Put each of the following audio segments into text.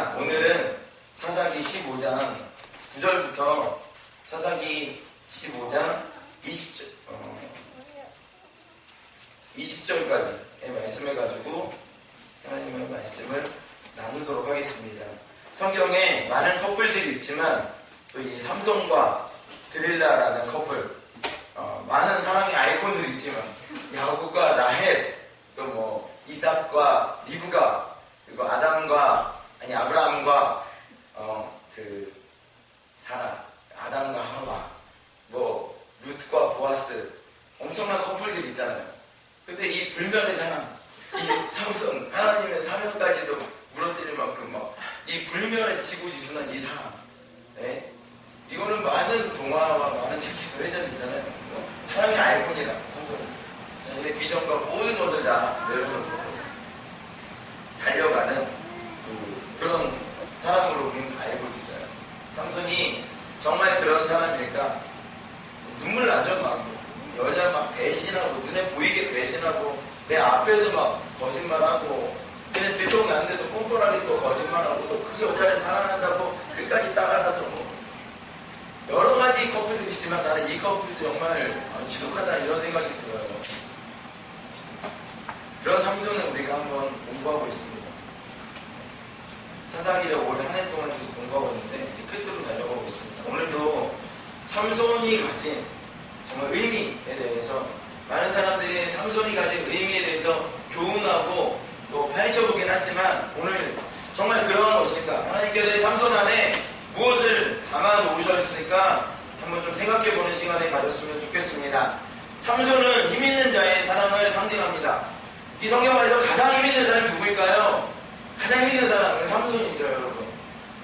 있습니다. 오늘은 사사기 15장 9절부터 사사기 15장 20절까지의 말씀해가지고 하나님의 말씀을 나누도록 하겠습니다. 성경에 많은 커플들이 있지만 또 이 삼손과 드릴라라는 커플, 많은 사랑의 아이콘들이 있지만 야곱과 라헬, 또 뭐 이삭과 리브가, 그리고 아브라함과 사라, 아담과 하와, 뭐 룻과 보아스, 엄청난 커플들이 있잖아요. 근데 이 불멸의 사랑, 이 삼손, 하나님의 사명까지도 무너뜨릴 만큼 이 불멸의 지고지순한 이 사랑, 네? 이거는 많은 동화와 많은 책에서 회자됐잖아요. 사랑의 아이콘이라 삼손은 자신의 비전과 모든 것을 다 내려놓고 달려가는 그런 사람으로 우리는 다 알고 있어요. 삼손이 정말 그런 사람일까? 눈물 나죠. 막 여자 막 배신하고, 눈에 보이게 배신하고, 내 앞에서 막 거짓말하고, 그냥 들통났는데도 뻔뻔하게 또 거짓말하고, 또 그 여자를 사랑한다고 끝까지 따라가서 뭐 여러 가지 커플들이 있지만 나는 이 커플도 정말 지독하다 이런 생각이 들어요. 그런 삼손은 우리가 한번 공부하고 있습니다. 사사기를 올 한 해 동안 계속 공부하고 있는데 이제 끝으로 달려가고 있습니다. 오늘도 삼손이 가진 정말 의미에 대해서, 많은 사람들이 삼손이 가진 의미에 대해서 교훈하고 또 파헤쳐보긴 하지만, 오늘 정말 그러한 것일까? 하나님께서 이 삼손 안에 무엇을 담아 놓으셨으니까 한번 좀 생각해보는 시간을 가졌으면 좋겠습니다. 삼손은 힘 있는 자의 사랑을 상징합니다. 이 성경 안에서 가장 힘 있는 사람이 누구일까요? 가장 힘 있는 사람은 삼손이죠, 여러분.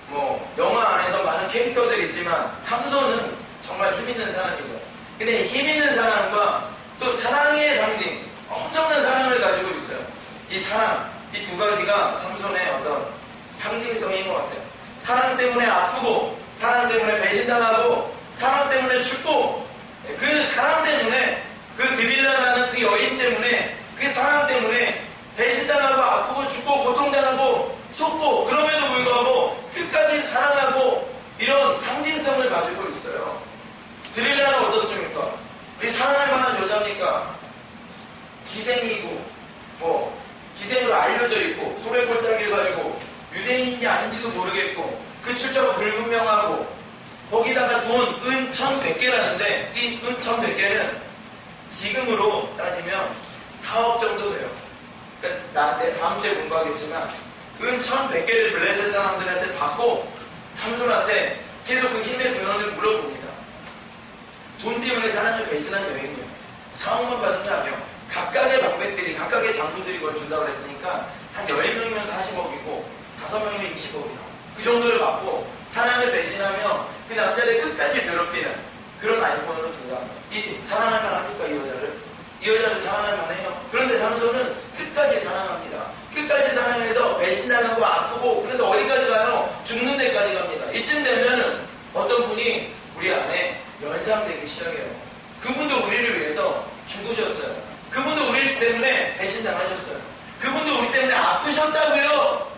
뭐 영화 안에서 많은 캐릭터들이 있지만 삼손은 정말 힘 있는 사람이죠. 근데 힘 있는 사람과 또 사랑의 상징, 엄청난 사랑을 가지고 있어요. 이 사랑, 이 두 가지가 삼손의 어떤 상징성인 것 같아요. 사랑 때문에 아프고, 사랑 때문에 배신당하고, 사랑 때문에 죽고, 그 사랑 때문에, 그 드릴라라는 그 여인 때문에, 그 사랑 때문에 배신당하고 아프고 죽고 고통당하고 속고, 그럼에도 불구하고 끝까지 사랑하고, 이런 상징성을 가지고 있어요. 드릴라는 어떻습니까? 사랑할 만한 여자입니까? 기생이고, 기생으로 알려져 있고, 소래골짜기에 살고, 유대인인지 아닌지도 모르겠고, 그 출처가 불분명하고, 거기다가 돈, 은 1,100개라는데, 이 은 1,100개는 지금으로 따지면 4억 정도 돼요. 그러니까 내 다음 주에 공부하겠지만, 은 1,100개를 블레셋 사람들한테 받고, 삼손한테 계속 그 힘의 근원을 물어봅니다. 돈 때문에 사람을 배신한 여인이요. 4억만 받은 게 아니에요. 각각의 방백들이, 각각의 장군들이 그걸 준다고 그랬으니까, 한 10명이면 40억이고, 5명이면 20억이다. 그 정도를 받고 사랑을 배신하며 그 남자를 끝까지 괴롭히는 그런 아이콘으로 둔다. 이 사랑할 만합니까? 이 여자를 사랑할 만해요. 그런데 삼손은 끝까지 사랑합니다. 끝까지 사랑해서 배신당하고 아프고, 그런데 어디까지 가요? 죽는 데까지 갑니다. 이쯤 되면은 어떤 분이 우리 안에 연상되기 시작해요. 그분도 우리를 위해서 죽으셨어요. 그분도 우리 때문에 배신당하셨어요. 그분도 우리 때문에 아프셨다고요.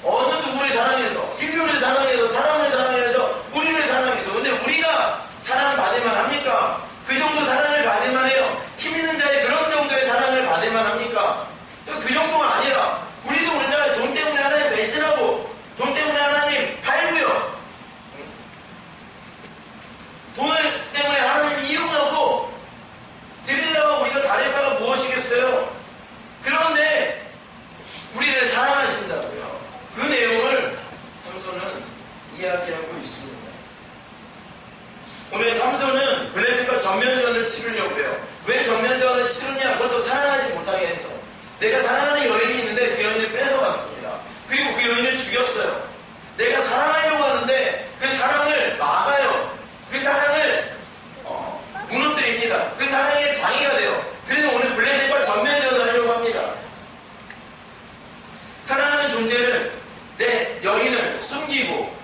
어느 누구를 사랑해서, 인류를 사랑해서, 사람을 사랑해서, 우리를 사랑해서. 근데 우리가 사랑받을만 합니까? 그 정도 사랑을 받을만 해요. 힘 있는 자의 그런 정도의 사랑을 받을만 합니까? 그 정도가 아니라, 우리도 그러잖아요. 돈 때문에 하나님 배신하고, 돈 때문에 하나님 팔고요. 돈을 때문에 하나님 이용하고, 드릴라와 우리가 다를 바가 무엇이겠어요? 그런데 우리를 사랑하신다고요. 그 내용을 삼손은 이야기하고 있습니다. 오늘 삼손은 블레셋과 전면전을 치르려고 해요. 왜 전면전을 치르냐? 그것도 사랑하지 못하게 해서. 내가 사랑하는 여인이 있는데 그 여인을 뺏어갔습니다. 그리고 그 여인을 죽였어요. 내가 사랑하려고 하는데 그 사랑을 막아요. 그 사랑을 무너뜨립니다. 그 사랑의 장애가 돼요. 그래서 오늘 블레셋과 전면전을 하려고 합니다. 사랑하는 존재를, 내 여인을 숨기고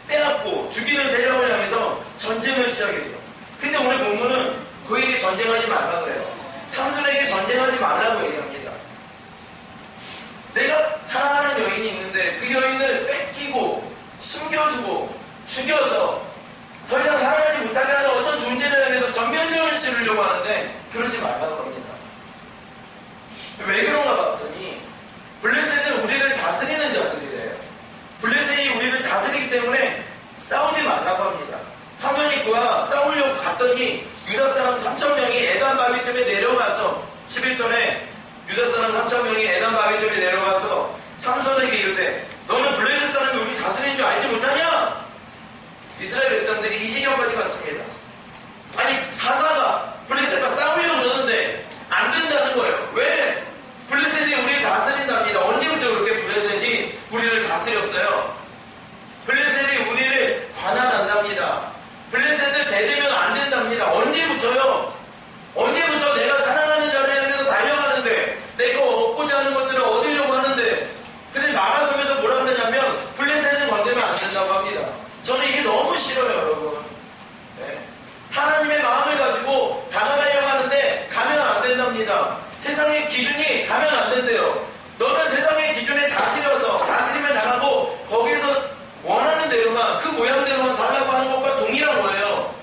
빼앗고 죽이는 세력을 향해서 전쟁을 시작해요. 근데 오늘 본문은 그에게 전쟁하지 말라 그래요. 삼손에게 전쟁하지 말라고 얘기합니다. 내가 사랑하는 여인이 있는데 그 여인을 봤더니 유다 사람 3,000명이 에단 바위 틈에 내려가서 11절에 유다 사람 3,000명이 에단 바위 틈에 내려가서 삼손에게 이르되 너는 블레셋 사람이 우리 다스리는 줄 알지 못하냐? 이스라엘 백성들이 이 지경까지 갔습니다. 아니 사사가 블레셋과 싸우려고 그러는데 안 된다는 거예요. 왜? 블레셋이 우리를 다스린답니다. 언제부터 그렇게 블레셋이 우리를 다스렸어요? 블레셋이 우리를 관할한답니다. 블레셋을 대대면 안 된답니다. 언제부터요? 언제부터 내가 사랑하는 자를 향해서 달려가는데 내가 얻고자 하는 것들을 얻으려고 하는데 그래서 막아서면서 뭐라 그러냐면 블레셋을 건들면 안 된다고 합니다. 저는 이게 너무 싫어요, 여러분. 네. 하나님의 마음을 가지고 다가가려고 하는데 가면 안 된답니다. 세상의 기준이 가면 안 된대요. 너는 세상의 기준에 다스림을 당하고 거기에서 원하는 대로만 그 모양대로만 살라고 하는 것과 동일한 거예요.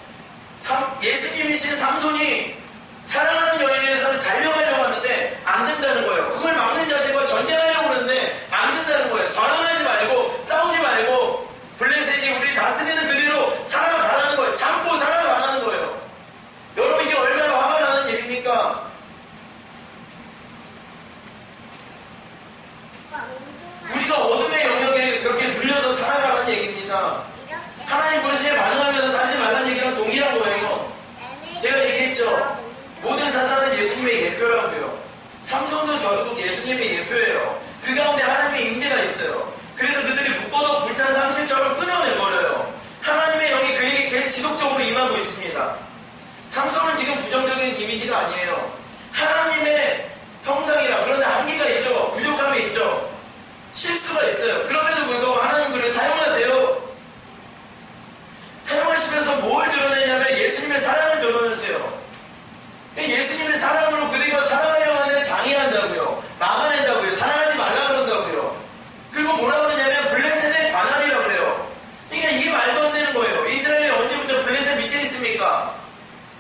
예수님이신 삼손이 사랑하는 여인에서 달려가려고 하는데 안 된다는 거예요. 그걸 막는 자들과 전쟁하려고 하는데 안 된다는 거예요. 저항하지 말고 싸우지 말고 블레셋이 우리 다스리는 그대로 살아가라는 거예요. 참고 살아가라는 거예요. 여러분 이게 얼마나 화가 나는 일입니까? 우리가 어둠의 영역에 그렇게 눌려서 살아가라는 얘기입니다. 하나님 부르심에 반응하면서 살지 말라는 얘기랑 동일한 거예요. 제가 얘기했죠. 모든 사사는 예수님의 예표라고요. 삼손도 결국 예수님의 예표예요. 그 가운데 하나님의 임재가 있어요. 그래서 그들이 묶어도 불탄 상실처럼 끊어내버려요. 하나님의 영이 그에게 지속적으로 임하고 있습니다. 삼손은 지금 부정적인 이미지가 아니에요. 하나님의 형상이라. 그런데 한계가 있죠. 부족함이 있죠. 실수가 있어요. 그럼에도 불구하고 하나님 그를 사용하세요. 사용하시면서 뭘 드러내냐면 예수님의 사랑을 드러내세요. 예수님의 사랑으로 그들과 사랑하려고 하는데 장애한다고요. 막아낸다고요. 사랑하지 말라 그런다고요. 그리고 뭐라 그러냐면 블레셋의 관할이라 그래요. 그러니까 이게 말도 안 되는 거예요. 이스라엘이 언제부터 블레셋 밑에 있습니까?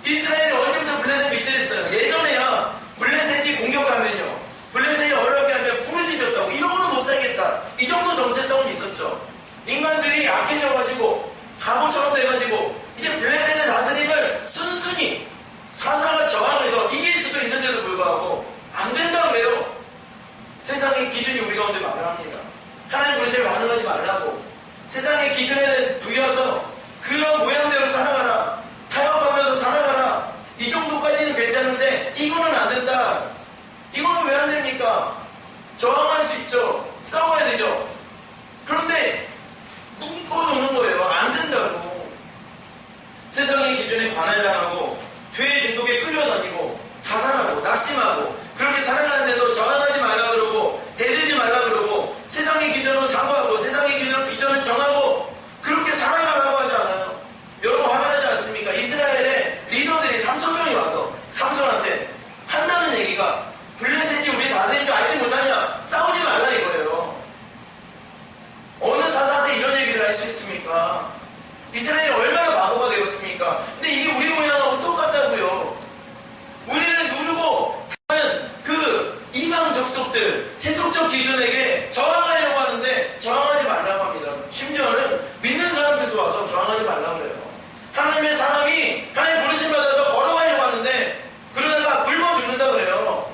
이스라엘이 언제부터 블레셋 밑에 있어요? 예전에야 블레셋이 공격하면요. 블레셋이 어렵게 하면 부르짖었다고. 이러고는 못 살겠다. 이 정도 정체성은 있었죠. 인간들이 약해져가지고 바보처럼 돼가지고 이제 블레셋의 다스림을 순순히 사사가 저항해서 이길 수도 있는데도 불구하고 안 된다 그래요. 세상의 기준이 우리 가운데 말합니다. 하나님 부르심에 반응하지 말라고. 세상의 기준에 누여서 그런 모양대로 살아가라. 타협하면서 살아가라. 이 정도까지는 괜찮은데 이거는 안 된다. 이거는 왜 안 됩니까? 저항할 수 있죠. 싸워야 되죠. 그런데 묶어놓는 거예요. 안 된다고. 세상의 기준에 관할당하고 죄의 중독에 끌려다니고 자살하고 낙심하고 그렇게 살아가는데도 저항하지 말라 그러고 대들지 말라 그러고 세상의 기준으로 사고하고 세상의 기준으로 비전을 정하고 그렇게 살아가라고 하지 않아요. 여러분 화가 나지 않습니까? 이스라엘의 리더들이 3,000명이 와서 삼손한테 한다는 얘기가 블레셋이 우리 다스린 줄 알지 못하냐? 싸우지 말라 이거예요. 어느 사사한테 이런 얘기를 할 수 있습니까? 이스라엘이 얼마나 바보가 되었습니까? 근데 이게 우리 모양하고 똑같다고요. 우리는 누르고 그 이방 족속들 세속적 기준에게 저항하려고 하는데 저항하지 말라고 합니다. 심지어는 믿는 사람들도 와서 저항하지 말라고 그래요. 하나님의 사람이 하나님 부르심 받아서 걸어가려고 하는데 그러다가 굶어 죽는다 그래요.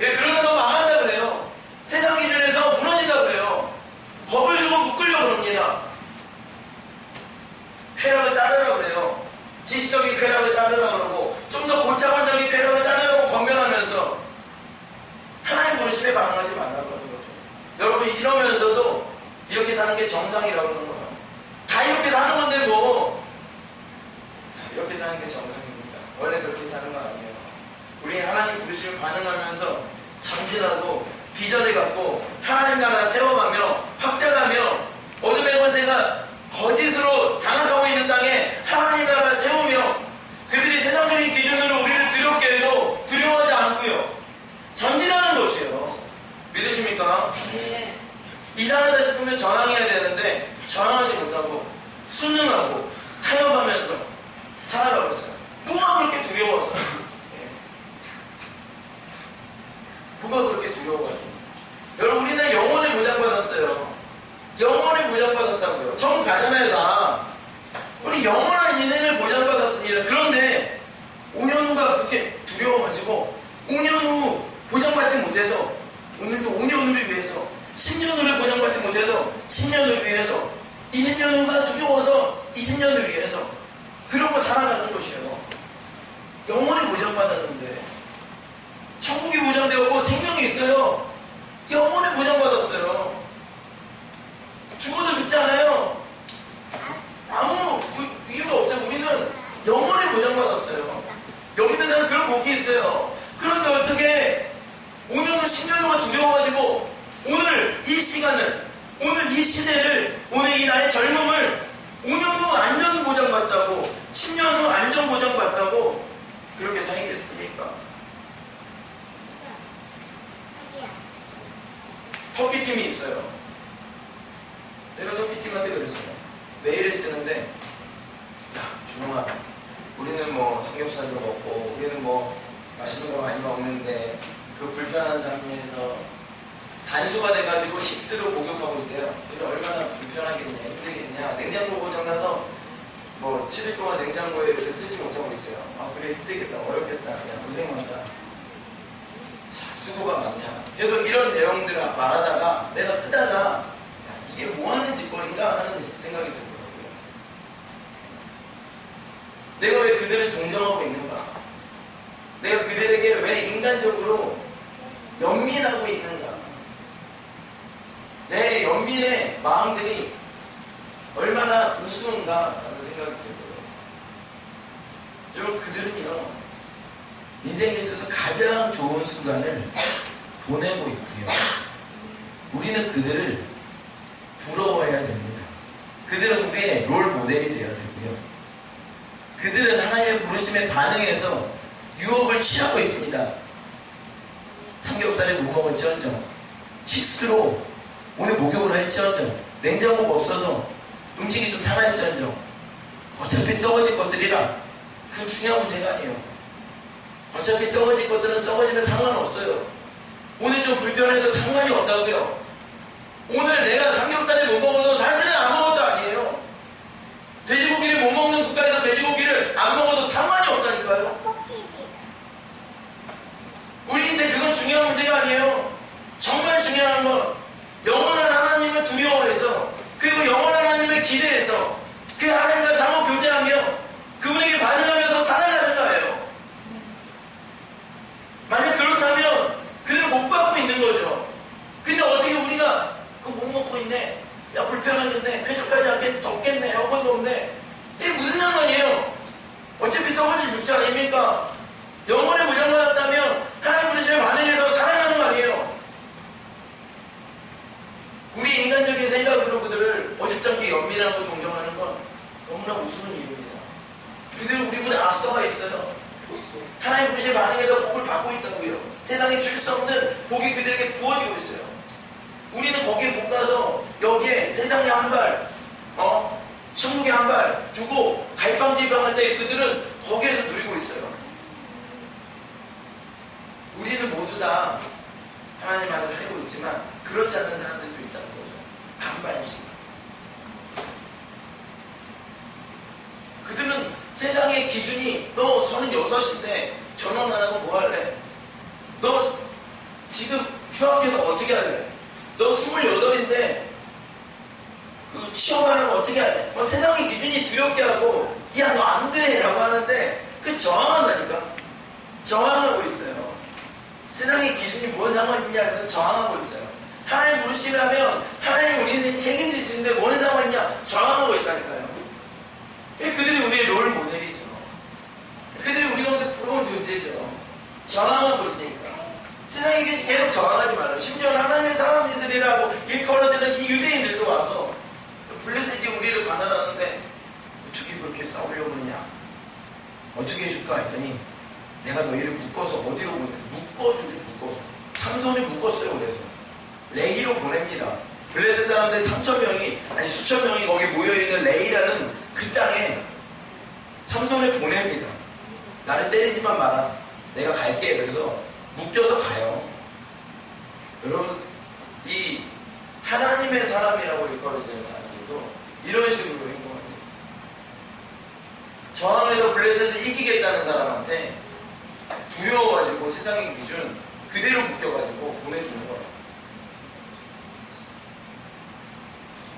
예, 그러다가 망한다 그래요. 세상 기준에서 무너진다 그래요. 겁을 주고 묶으려고 그럽니다. 쾌락을 따르라 그래요. 지시적인 쾌락을 따르라 그러고 좀 더 고차원적인 쾌락을 따르라고 권면하면서 하나님 부르심에 반응하지 말라고 그러는 거죠. 여러분 이러면서도 이렇게 사는 게 정상이라고 그러는 거예요. 다 이렇게 사는 건데 뭐 이렇게 사는 게 정상입니다. 원래 그렇게 사는 거 아니에요. 우리 하나님 부르심에 반응하면서 전진하고 비전을 갖고 하나님 나라 세워가며 확장하며 어둠의 권세가 거짓으로 장악하고 있는 땅에 하나님 나라를 세우며 그들이 세상적인 기준으로 우리를 두렵게 해도 두려워하지 않고요. 전진하는 것이에요. 믿으십니까? 네. 이상하다 싶으면 저항해야 되는데 저항하지 못하고 순응하고 타협하면서 살아가고 있어요. 뭐가 그렇게 두려워서? 네. 뭐가 그렇게 두려워가지고? 여러분 우리는 영혼을 보장받았어요. 영혼을 보장받았다고요. 정 가잖아요 다. 우리 영원한 인생을 보장받았습니다. 그런데 못해서 10년을 위해서 20년간 두려워서 20년을 위해서 그러고 살아가는 것이에요. 영원히 보장받았는데 천국이 보장되었고 생명이 있어요. 영원히 보장받았어요. 죽어도 죽지 않아요. 아무 이유가 없어요. 우리는 영원히 보장받았어요. 여기 있는 데는 그런 복이 있어요. 그런데 어떻게 5년 후 10년 후가 두려워가지고 오늘 이 시간을, 오늘 이 시대를, 오늘 이 나의 젊음을 5년 후 안전 보장받자고 10년 후 안전 보장받다고 그렇게 살겠습니까? 터키팀이 있어요. 내가 터키팀한테 그랬어요. 메일을 쓰는데, 야, 준홍아, 우리는 뭐 삼겹살도 먹고, 우리는 뭐 맛있는 거 많이 먹는데, 그 불편한 삶에서 단수가 돼가지고 식스로 목욕하고 있대요. 그래서 얼마나 불편하겠냐, 힘들겠냐. 냉장고 고장나서 뭐 7일 동안 냉장고에 이렇게 쓰지 못하고 있대요. 아, 그래, 힘들겠다, 어렵겠다, 야, 고생 많다. 참, 수고가 많다. 계속 이런 내용들을 말하다가 내가 쓰다가 야, 이게 뭐 하는 짓거리인가 하는 생각이 들더라고요. 내가 왜 그들을 동정하고 있는가? 내가 그들에게 왜 인간적으로 연민하고 있는가? 내 연민의 마음들이 얼마나 우스운가 라는 생각이 들더라고요. 여러분, 그들은요 인생에 있어서 가장 좋은 순간을 보내고 있고요. 우리는 그들을 부러워해야 됩니다. 그들은 우리의 롤 모델이 되어야 되고요. 그들은 하나님의 부르심에 반응해서 유혹을 취하고 있습니다. 삼겹살에 못 먹을지언정, 식수로 오늘 목욕을 할지언정, 냉장고가 없어서 음식이 좀 상할지언정, 어차피 썩어질 것들이라 그건 중요한 문제가 아니에요. 어차피 썩어질 것들은 썩어지면 상관없어요. 오늘 좀 불편해도 상관이 없다고요. 오늘 내가 삼겹살을 못 먹어도 사실은 아무것도 아니에요. 돼지고기를 못 먹는 국가에서 돼지고기를 안 먹어도 상관이 없다니까요. 우리한테 그건 중요한 문제가 아니에요. 정말 중요한 건 영원한 하나님을 두려워해서, 그리고 영원한 하나님을 기대해서 그 하나님과 상호 교제하며 그분에게 반응하면서 살아가는 거예요. 만약 그렇다면 그들을 못 받고 있는 거죠. 근데 어떻게 우리가 그거 못 먹고 있네, 야 불편하겠네, 쾌적하지 않겠네, 덥겠네, 에어컨도 없네, 이게 무슨 상관이에요? 어차피 썩어질 육체 아닙니까? 영혼의 보장받았다면 하나님 부르심에 반응해서 살아가는 거 아니에요? 우리 인간적인 생각으로 그들을 어줍잖게 연민하고 동정하는 건 너무나 우스운 일입니다. 그들은 우리보다 앞서가 있어요. 하나님 부르심에 반응해서 복을 받고 있다고요. 세상에 줄 수 없는 복이 그들에게 부어지고 있어요. 우리는 거기에 못 가서 여기에 세상에 한 발, 천국에 한 발 두고 갈팡질팡할 때 그들은 거기에서 누리고 있어요. 우리는 모두 다 하나님 안에 살고 있지만 그렇지 않은 사람들도 있다는 거죠. 반반씩. 그들은 세상의 기준이 너 36인데 결혼 안 하고 뭐 할래? 너 지금 휴학해서 어떻게 할래? 너 28인데 그 취업 안 하고 어떻게 할래? 뭐 세상의 기준이 두렵게 하고 야 너 안 돼 라고 하는데 그 저항한다니까. 저항하고 있어요. 세상의 기준이 뭐 상관이냐면 저항하고 있어요. 하나님 부르시라면 하나님 우리는 책임지시는데 뭔 상관이냐? 저항하고 있다니까요. 그들이 우리의 롤 모델이죠. 그들이 우리 가운데 부러운 존재죠. 저항하고 있으니까. 세상에 계속 저항하지 말아요. 심지어 하나님의 사람들이라고 일컬어지는 이 유대인들도 와서 블레셋이 우리를 관할하는데 어떻게 그렇게 싸우려고 그러냐? 어떻게 해줄까 했더니 내가 너희를 묶어서 어디로 보내? 묶어준대. 묶어서 삼손이 묶었어요. 그래서 레이로 보냅니다. 블레셋 사람들 3,000명이 아니 수천 명이 거기 모여있는 레이라는 그 땅에 삼손을 보냅니다. 나를 때리지만 마라. 내가 갈게. 그래서 묶여서 가요. 여러분, 이 하나님의 사람이라고 일컬어지는 사람들도 이런 식으로 행동합니다. 저항해서 블레셋을 이기겠다는 사람한테 두려워가지고 세상의 기준 그대로 묶여가지고 보내주는 거예요.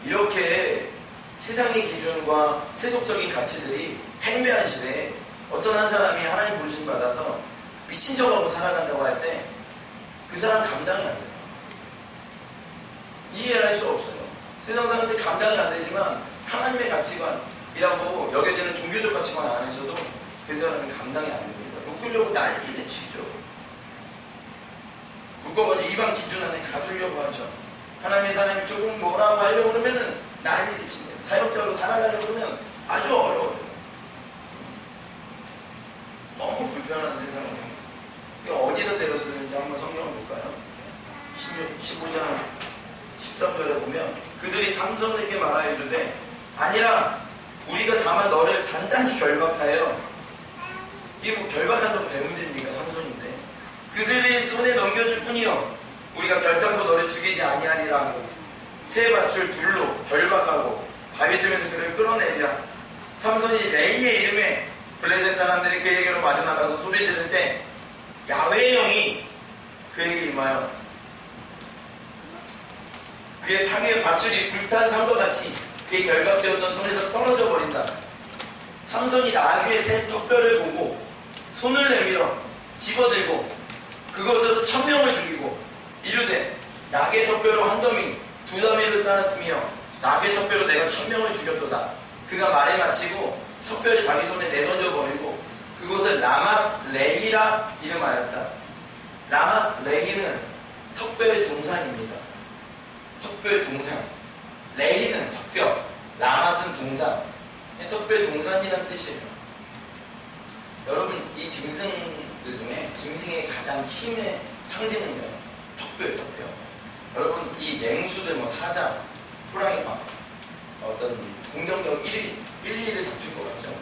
이렇게 세상의 기준과 세속적인 가치들이 팽배한 시대에 어떤 한 사람이 하나님 부르심 받아서 미친 척하고 살아간다고 할 때 그 사람 감당이 안 돼요. 이해할 수 없어요. 세상 사람들이 감당이 안 되지만 하나님의 가치관이라고 여겨지는 종교적 가치관 안에서도 그 사람은 감당이 안 됩니다. 묶으려고 난리를 치죠. 묶어가지고 이방 기준 안에 가두려고 하죠. 하나님의 사람이 조금 뭐라고 하려고 그러면은 난리를 칩니다. 사역자로 살아가려고 그러면 아주 어려워요. 너무 불편한 세상이에요. 어디다 데려드는지 한번 성경을 볼까요? 15장 13절에 보면 그들이 삼손에게 말하여 이르되 아니라 우리가 다만 너를 단단히 결박하여, 이게 뭐 결박한다고 될 문제입니까? 삼손인데 그들의 손에 넘겨줄 뿐이요 우리가 결단코 너를 죽이지 아니하리라 하고 새 밧줄 둘로 결박하고 바위 틈에서 그를 끌어내리라. 삼손이 레이의 이름에 블레셋 사람들이 그에게로 마주 나가서 소리 지를 때 야훼의 영이 그에게 임하여 그의 팔의 밧줄이 불탄 삶과 같이 그의 결박되었던 손에서 떨어져 버린다. 삼손이 나귀의 새 턱뼈를 보고 손을 내밀어 집어들고 그것으로 1000명을 죽이고 이르되 나귀의 턱뼈로 한 더미 두 더미를 쌓았으며 나귀의 턱뼈로 내가 1000명을 죽였도다. 그가 말에 마치고 턱뼈를 자기 손에 내던져 버리고 그곳을 라맛 레히라 이름하였다. 라맛 레히는 턱뼈의 동산입니다. 턱뼈의 동산. 레히는 턱뼈, 라맛은 동산. 턱뼈의 동산이라는 뜻이에요. 여러분, 이 짐승들 중에 짐승의 가장 힘의 상징은요, 턱뼈예요, 턱뼈. 여러분, 이 맹수들, 사자, 호랑이 어떤 공격력 1, 2위를 다툴 것 같죠?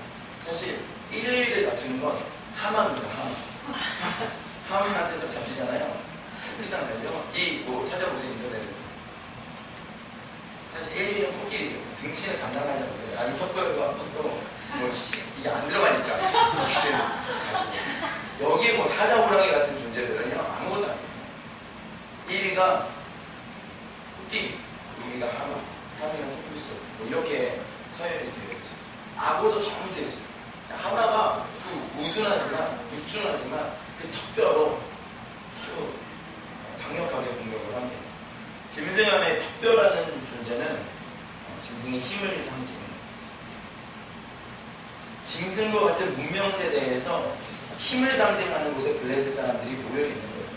사실 1, 2위를 다투는 건 하마입니다, 하마. 하마한테서 잡히잖아요. 그렇잖아요. 찾아보세요, 인터넷에서. 사실 1위는 코끼리예요. 등치는 감당하지 못해요. 아니, 턱뼈가 이게 안 들어가니까. 여기에 사자, 호랑이 같은 존재들은요, 아무것도 아니에요. 1위가 코끼리, 2위가 하마, 3위는 코뿔소. 이렇게 서열이 되어 있어요. 악어도 저 밑에 있어요. 하마가 우둔하지만, 육중하지만 그 턱뼈로 아주 강력하게 공격을 합니다. 짐승 안에 턱뼈라는 존재는 짐승의 힘을 상징해요. 짐승과 같은 문명 세대에서 힘을 상징하는 곳에 블레셋 사람들이 모여있는 거예요.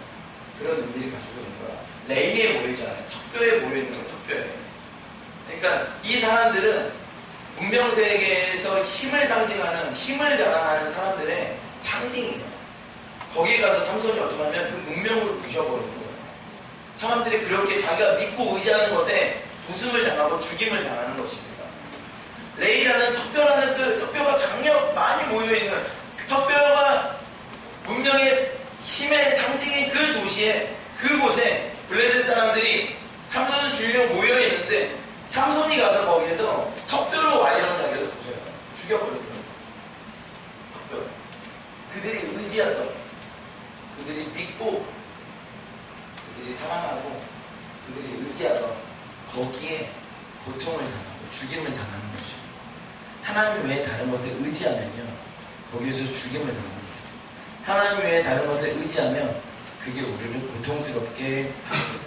그런 의미를 가지고 있는 거야. 레이에 모여있잖아요. 턱뼈에 모여있는 거예요. 턱뼈에. 그러니까 이 사람들은 문명 세계에서 힘을 상징하는, 힘을 자랑하는 사람들의 상징이에요. 거기에 가서 삼손이 어떻게 하면 그 문명으로 부셔버리는 거예요. 사람들이 그렇게 자기가 믿고 의지하는 것에 부승을 당하고 죽임을 당하는 것입니다. 레이라는 턱뼈라는 그 턱뼈가 많이 모여있는, 턱뼈가 문명의 힘의 상징인 그 도시에, 그곳에 블레셋 사람들이 삼손을 죽이려고 모여있는데 삼손이 가서 거기에서 턱뼈로 와이런 자기를 부숴요. 죽여버린 거예요. 턱뼈로. 그들이 의지하던, 그들이 믿고, 그들이 사랑하고, 그들이 의지하던 거기에 고통을 당하고 죽임을 당하는 거죠. 하나님 외에 다른 것에 의지하면요, 거기에서 죽임을 당합니다. 하나님 외에 다른 것에 의지하면 그게 우리를 고통스럽게 합니다.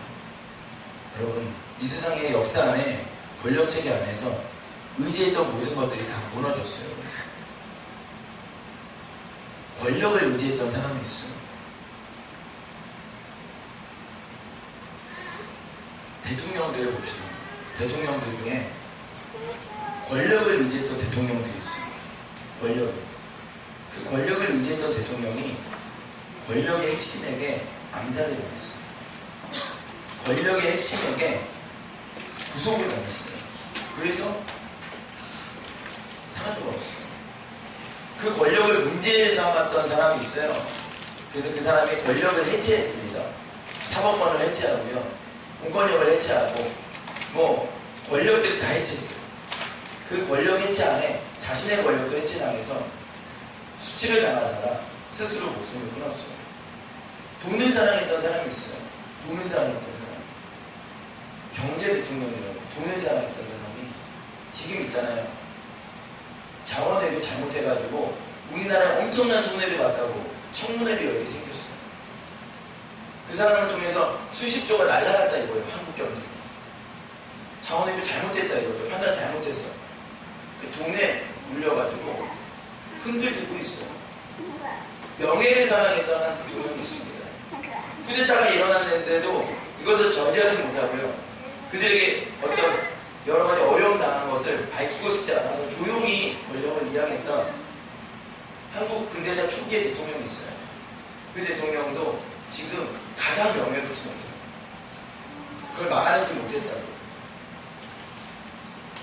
여러분, 이 세상의 역사 안에, 권력체계 안에서 의지했던 모든 것들이 다 무너졌어요. 권력을 의지했던 사람이 있어요. 대통령들을 봅시다. 대통령들 중에 권력을 의지했던 대통령들이 있어요. 그 권력을 의지했던 대통령이 권력의 핵심에게 암살을 당했어요. 권력의 핵심에게 구속을 당했어요. 그래서 사라져버렸어요. 그 권력을 문제에 삼았던 사람이 있어요. 그래서 그 사람이 권력을 해체했습니다. 사법권을 해체하고요, 공권력을 해체하고, 권력들이 다 해체했어요. 그 권력 해체 안에 자신의 권력도 해체당해서 수치를 당하다가 스스로 목숨을 끊었어요. 돈을 사랑했던 사람이 있어요. 돈을 사랑했던 사람. 경제 대통령이라고 돈을 자랑했던 사람이 지금 있잖아요. 자원외교 잘못해가지고 우리나라에 엄청난 손해를 봤다고 청문회를 열게 생겼어요. 그 사람을 통해서 수십조가 날아갔다 이거예요. 한국 경제가. 자원외교 잘못했다 이거죠. 판단 잘못해서. 그 돈에 물려가지고 흔들리고 있어요. 명예를 사랑했던 한 대통령이 있습니다. 쿠데타가 일어났는데도 이것을 저지하지 못하고요. 그들에게 어떤 여러 가지 어려움 당한 것을 밝히고 싶지 않아서 조용히 권력을 이양했던 한국 근대사 초기의 대통령이 있어요. 그 대통령도 지금 가장 명예롭지 못해요. 그걸 막아내지 못했다고.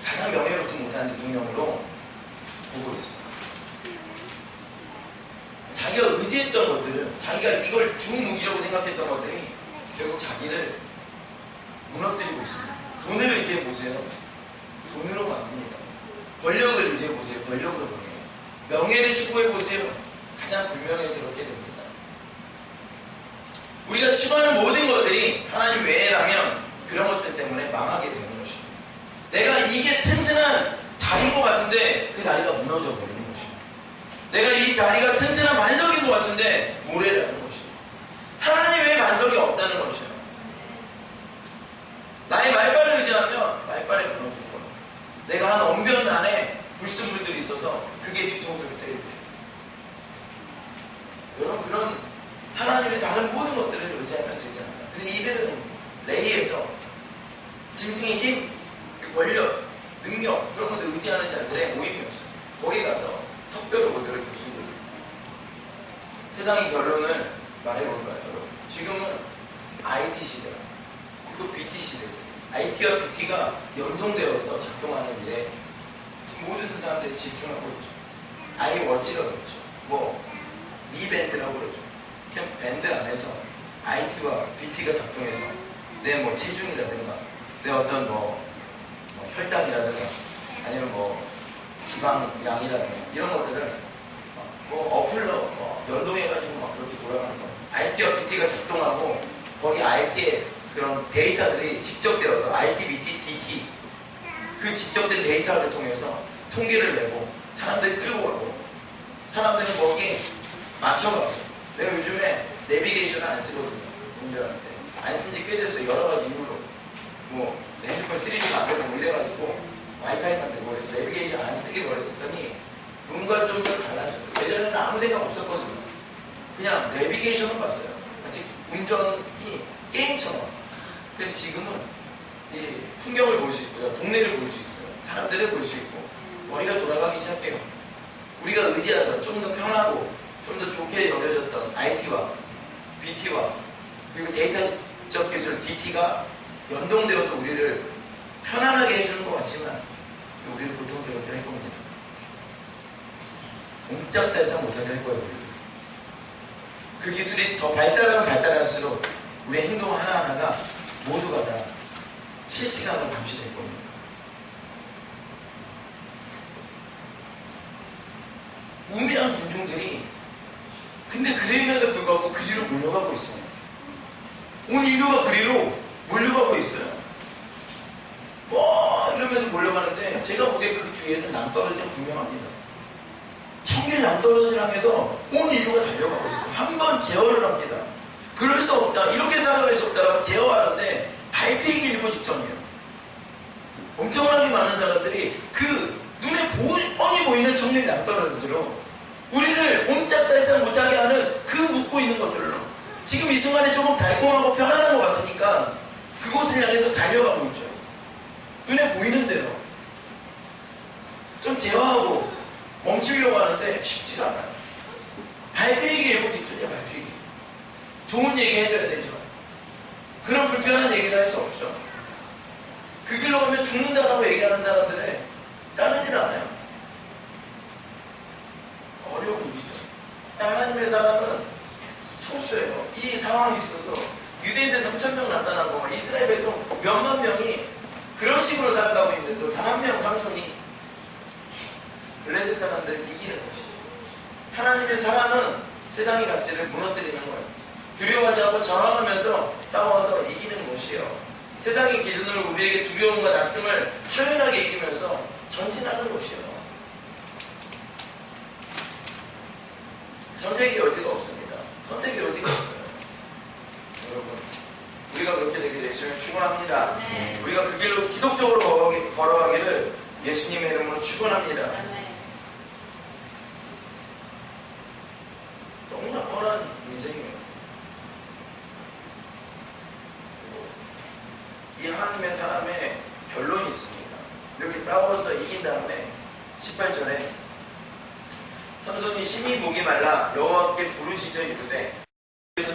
가장 명예롭지 못한 대통령으로 보고 있습니다. 자기가 의지했던 것들은, 자기가 이걸 중무기라고 생각했던 것들이 결국 자기를 무너뜨리고 있습니다. 돈을 의지해보세요. 돈으로 망합니다. 권력을 의지해보세요. 권력으로 망해요. 명예를 추구해보세요. 가장 불명예스럽게 됩니다. 우리가 추구하는 모든 것들이 하나님 외에라면 그런 것들 때문에 망하게 되는 것입니다. 내가 이게 튼튼한 다리인 것 같은데 그 다리가 무너져 버리는 것입니다. 내가 이 다리가 튼튼한 만석인 것 같은데 모래라는 것입니다. 하나님 외에 만석이 없다는 것이에요. 나의 말발을 의지하면 말발에 무너질 겁니다. 내가 한 언변 안에 불순물들이 있어서 그게 뒤통수를 때릴 때예요. 여러분, 그런 하나님의 다른 모든 것들을 의지하면 되지 않아요. 근데 이들은 레이에서 짐승의 힘, 권력, 능력 그런 것들 의지하는 자들의 모임이었어요. 거기 가서 특별히 그들을 주신 거예요. 세상의 결론을 말해볼까요, 여러분? 지금은 IT 시대라. 그리고 BT 시대. IT와 BT가 연동되어서 작동하는 일에 지금 모든 사람들이 집중하고 있죠. 아이워치가 그렇죠. 미밴드라고 그러죠. 그냥 밴드 안에서 IT와 BT가 작동해서 내 체중이라든가 내 어떤 혈당이라든가 아니면 지방량이라든가 이런 것들을 어플로 연동해가지고 그렇게 돌아가는 거예요. IT와 BT가 작동하고 거기 IT의 그런 데이터들이 집적되어서 IT, BT, DT 그 집적된 데이터를 통해서 통계를 내고 사람들 끌고 가고 사람들은 거기에 맞춰가고 내가 요즘에 내비게이션을 안 쓰거든요. 운전할 때 안 쓴 지 꽤 됐어요. 여러 가지 이유로 내 핸드폰 3G가 안 되고 이래가지고 와이파이만 되고 그래서 내비게이션 안 쓰기로 그랬더니 뭔가 좀 더 달라져요. 예전에는 아무 생각 없었거든요. 그냥 내비게이션만 봤어요. 마치 운전이 게임처럼. 근데 지금은 이 풍경을 볼 수 있고요. 동네를 볼 수 있어요. 사람들을 볼 수 있고 머리가 돌아가기 시작해요. 우리가 의지하던 좀 더 편하고 좀 더 좋게 여겨졌던 IT와 BT와 그리고 데이터적 기술 DT가 연동되어서 우리를 편안하게 해주는 것 같지만 우리를 고통스럽게 할 겁니다. 옴짝달싹 못하게 할 거예요. 우리를. 그 기술이 더 발달하면 발달할수록 우리의 행동 하나하나가 모두가 다 실시간으로 감시될 겁니다. 우매한 군중들이 근데 그림에도 불구하고 그리로 몰려가고 있어요. 온 인류가 그리로 몰려가고 있어요. 이러면서 몰려가는데 제가 보기에 그 뒤에는 낭떠러지가 분명합니다. 천길 낭떠러지를 향해서 온 인류가 달려가고 있어요. 한번 제어를 합니다. 그럴 수 없다. 이렇게 살아갈 수 없다라고 제어하는데 발표하기 일보 직전이에요. 엄청나게 많은 사람들이 그 눈에 뻔히 보이는 천길 낭떠러지로 우리를 옴짝달싹 못하게 하는 그 묶고 있는 것들로 지금 이 순간에 조금 달콤하고 편안한 것 같으니까 그곳을 향해서 달려가고 있죠. 눈에 보이는데요. 좀 제어하고 멈추려고 하는데 쉽지가 않아요. 발표하기 일보 직전이야. 발표하기. 좋은 얘기 해줘야 되죠. 그런 불편한 얘기를 할 수 없죠. 그 길로 가면 죽는다라고 얘기하는 사람들에 따르질 않아요. 어려운 일이죠. 하나님의 사람은 소수예요. 이 상황이 있어도 유대인들 3,000명 나타나고 이스라엘 백성 몇만 명이 그런 식으로 살아가고 있는데도 단 한 명 삼손이 블레셋 사람들 이기는 것이죠. 하나님의 사람은 세상의 가치를 무너뜨리는 거예요. 두려워하지 않고 저항하면서 싸워서 이기는 것이에요. 세상의 기준으로 우리에게 두려움과 낙심을 초연하게 이기면서 전진하는 것이에요. 선택이 어디가 없습니다. 선택이 어디가 없어요. 여러분, 우리가 그렇게 되기를 예수님을 축원합니다. 네. 우리가 그 길로 지속적으로 걸어가기를 예수님의 이름으로 축원합니다. 네. 너무나 뻔한 인생이에요. 이 하나님의 사람의 결론이 있습니다. 이렇게 싸워서 이긴 다음에 18절에 삼손이 심히 목이 말라 여호와께 부르짖어 이르되 그래서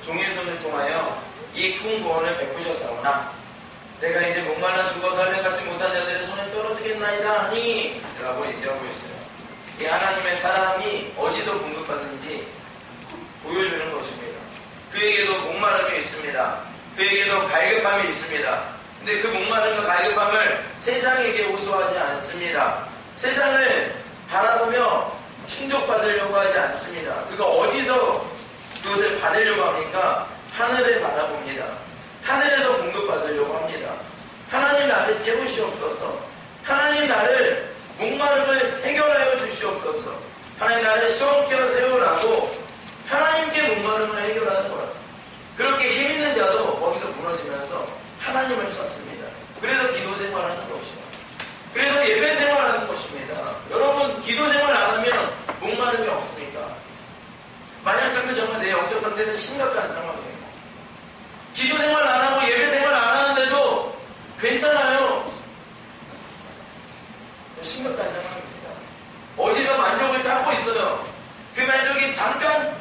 종의 손을 통하여 이 큰 구원을 베푸셨사오나 내가 이제 목말라 죽어서 할례받지 못한 자들의 손에 떨어지겠나이다 하니 라고 얘기하고 있어요. 이 하나님의 사람이 어디서 공급받는지 보여주는 것입니다. 그에게도 목마름이 있습니다. 그에게도 갈급함이 있습니다. 근데 그 목마름과 갈급함을 세상에게 호소하지 않습니다. 세상을 바라보며 충족받으려고 하지 않습니다. 그가 어디서 그것을 받으려고 합니까? 하늘을 바라봅니다. 하늘에서 공급받으려고 합니다. 하나님 나를 채우시옵소서. 하나님 나를 목마름을 해결하여 주시옵소서. 하나님 나를 시원케 세우라고 하나님께 목마름을 해결하는 거라. 그렇게 힘있는 자도 거기서 무너지면서 하나님을 찾습니다. 그래서 기도 생활하는 것이요. 그래서 예배 생활하는 것입니다. 여러분, 기도 생활 안 하면 목마름이 없습니까? 만약 그러면 정말 내 영적 상태는 심각한 상황이에요. 기도 생활 안 하고 예배 생활 안 하는데도 괜찮아요. 심각한 상황입니다. 어디서 만족을 찾고 있어요. 그 만족이 잠깐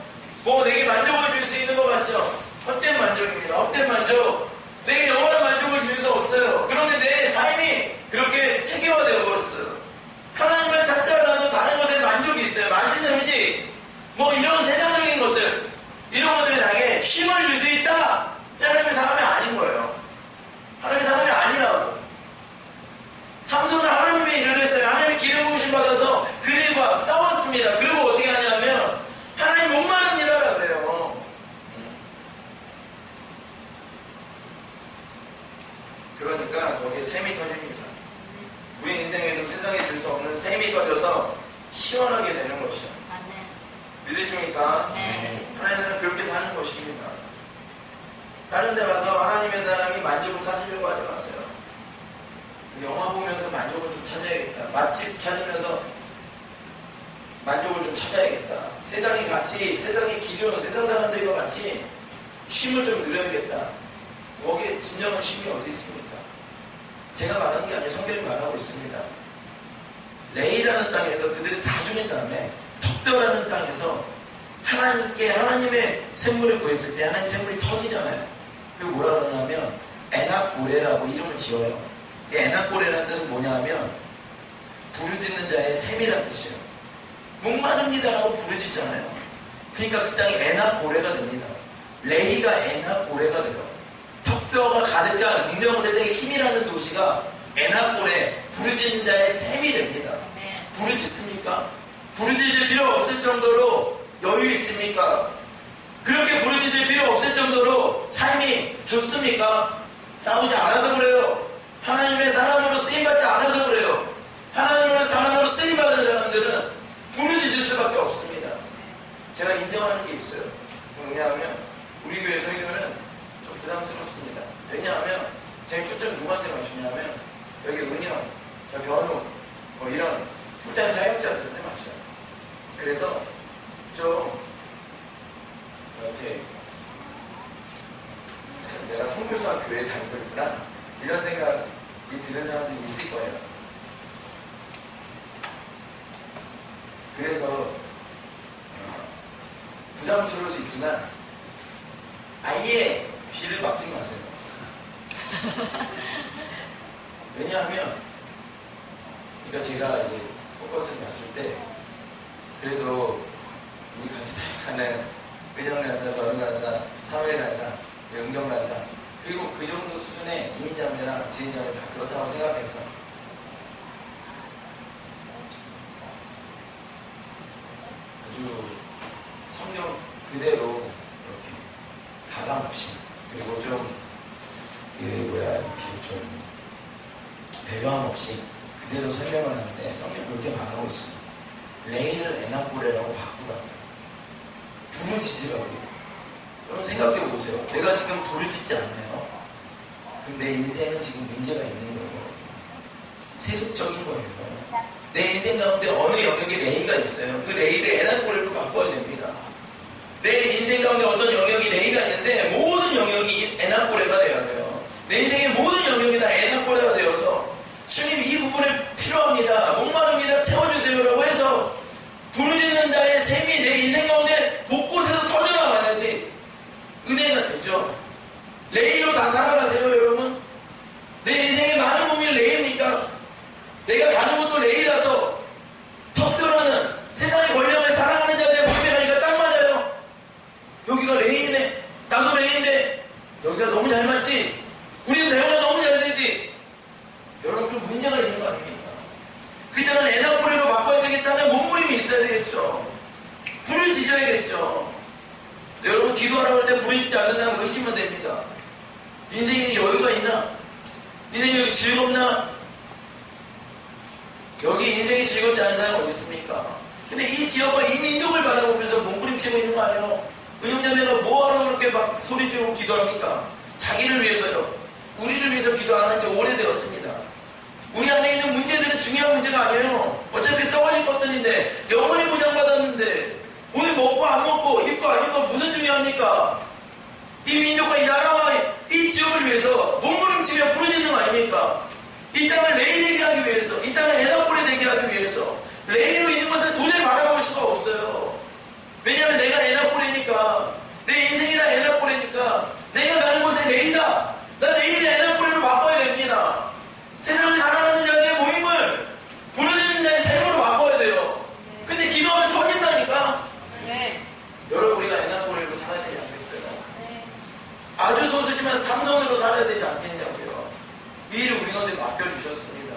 내게 만족을 줄 수 있는 것 같죠? 헛된 만족입니다. 헛된 만족. 내게 영원한 만족을 줄 수 없어요. 그런데 내 삶이 그렇게 체계화되어 버렸어요. 하나님을 찾지 않아도 다른 것에 만족이 있어요. 맛있는 음식, 이런 세상적인 것들, 이런 것들이 나에게 힘을 줄 수 있다. 하나님의 사람이 아닌 거예요. 하나님의 사람이 아니라고. 삼손은 하나님의 일을 했어요. 하나님의 기름 부으심 받아서 그 일과 싸웠습니다. 그리고 어떻게 하냐면 하나님 목마릅니다 그래요. 그러니까 거기에 샘이 터집니다. 우리 인생에도 세상에 줄 수 없는 샘이 터져서 시원하게 되는 것이요. 믿으십니까? 네. 하나님의 사람 그렇게 사는 것입니다. 다른 데 가서 하나님의 사람이 만족을 찾으려고 하지 마세요. 영화 보면서 만족을 좀 찾아야겠다. 맛집 찾으면서 만족을 좀 찾아야겠다. 세상의 가치, 세상의 기준, 세상 사람들과 같이 쉼을 좀 누려야겠다. 거기에 진정한 쉼이 어디 있습니까? 제가 말하는 게 아니라 성경이 말하고 있습니다. 레이라는 땅에서 그들이 다 죽인 다음에 덕뼈라는 땅에서 하나님께 하나님의 샘물을 구했을 때 하나님 샘물이 터지잖아요. 그리고 뭐라 그러냐면 에나고레라고 이름을 지어요. 에나고레라는 뜻은 뭐냐면 부르짖는 자의 샘이라는 뜻이에요. 목마릅니다라고 부르짖잖아요. 그러니까 그 땅이 에나고레가 됩니다. 레이가 에나고레가 돼요. 턱뼈가 가득한 문명세대의 힘이라는 도시가 에나고레, 부르짖는 자의 샘이 됩니다. 부르짖습니까? 부르짖을 필요 없을 정도로 여유 있습니까? 그렇게 부르짖을 필요 없을 정도로 삶이 좋습니까? 싸우지 않아서 그래요. 하나님의 사람으로 쓰임받지 않아서 그래요. 하나님의 사람으로 쓰임받은 사람들은 부르짖을 수밖에 없습니다. 제가 인정하는 게 있어요. 뭐냐면 우리 교회 설교는 좀 부담스럽습니다. 왜냐하면 제가 초점 누구한테 맞추냐면 여기 은영, 저 변우 이런 풀타임 사역자들한테 맞춰요. 그래서 좀 이렇게 사실 내가 선교사 교회에 다니고 있구나 이런 생각이 드는 사람들이 있을 거예요. 그래서 부담스러울 수 있지만 아예 귀를 막지 마세요. 왜냐하면 그러니까 제가 이제 포커스를 맞출 때 그래도 우리 같이 사역하는 의정간사, 변호간사, 사회간사, 영경간사 그리고 그 정도 수준의 이인자매랑 지인자매 다 그렇다고 생각해서 아주 성경 그대로 이렇게 가감 없이 그리고 좀 없이 그대로 설명을 하는데 성경 그렇게 말하고 있어요. 레인을 에나꼬레라고 바꾸라고. 부르짖으라고요. 여러분 생각해 보세요. 내가 지금 부르짖지 않아요. 그럼 내 인생은 지금 문제가 있는 거예요. 세속적인 거예요. 내 인생 가운데 어느 영역에 레이가 있어요. 그 레이를 에나꼬레로 바꿔야 됩니다. 내 인생 가운데 어떤 영역이 레이가 있는데 모든 영역이 에나꼬레가 되어야 돼요. 내 인생의 모든 영역이 다 에나꼬레가 되어서 주님 이 부분을 필요합니다. 목마릅니다. 채워주세요라고 해서 부르짖는 자의 샘이 내 인생 가운데 곳곳에서 터져나와야지 은혜가 되죠. 레이로 다 살아가세요 여러분. 내 인생의 많은 부분이 레이입니까? 내가 가는 곳도 레이라서 특별하는 세상의 권력을 사랑하는 자들의 밤에 가니까 딱 맞아요. 여기가 레이네. 나도 레이인데 여기가 너무 잘 맞지? 우리는 대화가 너무 잘 되지? 여러분 그럼 문제가 있는 거 아닙니까? 그때는 에나꼬레로 바꿔야 되겠다는 몸부림이 있어야 되겠죠. 불을 지져야겠죠. 여러분 기도하라고 할 때 부르짖지 않는 사람 의심은 됩니다. 인생에 여유가 있나? 인생이 여기 즐겁나? 여기 인생이 즐겁지 않은 사람이 어디 있습니까? 근데 이 지역과 이 민족을 바라보면서 몸부림치고 있는 거 아니에요? 은용자매가 뭐하러 그렇게 막 소리 지르고 기도합니까? 자기를 위해서요. 우리를 위해서 기도 안 한 지 오래되었습니다. 우리 안에 있는 문제들은 중요한 문제가 아니에요. 어차피 썩어질 것들인데 영원히 보장받았는데 오늘 먹고 안 먹고 입고 안 입고 무슨 중요합니까? 이 민족과 이 나라와 이 지역을 위해서 몸부림치며 부르짖는 거 아닙니까? 이 땅을 레이 되게 하기 위해서, 이 땅을 에나꼬레 되게 하기 위해서 레이로 있는 것을 도저히 바라볼 수가 없어요. 왜냐하면 내가 에나꼬레니까, 내 인생이 다 에나꼬레니까 내가 가는 곳에 레이다. 나 레이를 에나꼬레로 바꿔야 됩니다. 세상을 살아가는 자들의 모임을 부르짖는 자의 샘으로 바꿔야 돼요. 근데 기도하면 터진다니까. 네. 여러분 우리가 에나꼬레로 살아야 되지 않겠어요? 아주 소수지만 삼성으로 살아야 되지 않겠냐고요. 이 일을 우리 가운데 맡겨주셨습니다.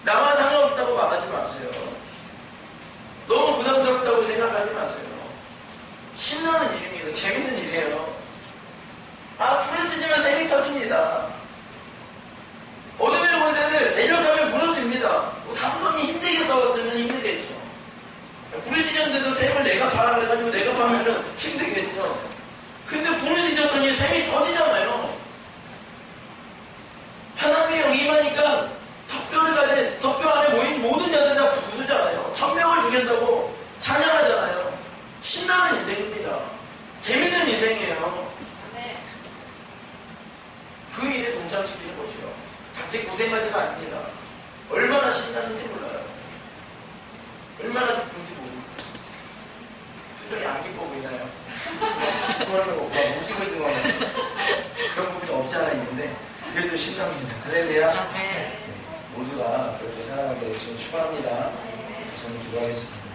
나만 상관없다고 말하지 마세요. 너무 부담스럽다고 생각하지 마세요. 신나는 일입니다. 재밌는 일이에요. 부러지지만 샘이 터집니다. 어둠의 권세를 내려가면 무너집니다. 삼성이 힘들게 싸웠으면 힘들겠죠. 부르짖었는데도 샘을 내가 파라 그래가지고 내가 파면은 힘들겠죠. 근데 부르짖었더니 샘이 터지잖아요. 하나님의 영이 임하니까 덕뼈를 가진 덕뼈 안에 모인 모든 자들 다 부수잖아요. 천명을 죽인다고 찬양하잖아요. 신나는 인생입니다. 재밌는 인생이에요. 그 일에 동참시키는 거죠. 같이 고생하지가 아닙니다. 얼마나 신나는지 몰라요. 얼마나 기쁜지 모릅니다. 표정이 안 기뻐 보이나요? 그거는 무기고 있는 거는 그런 부분이 없지 않아 있는데 그래도 신납니다. 할렐루야. 네. 모두가 그렇게 살아가기를 지금 축원합니다. 저는 기도하겠습니다.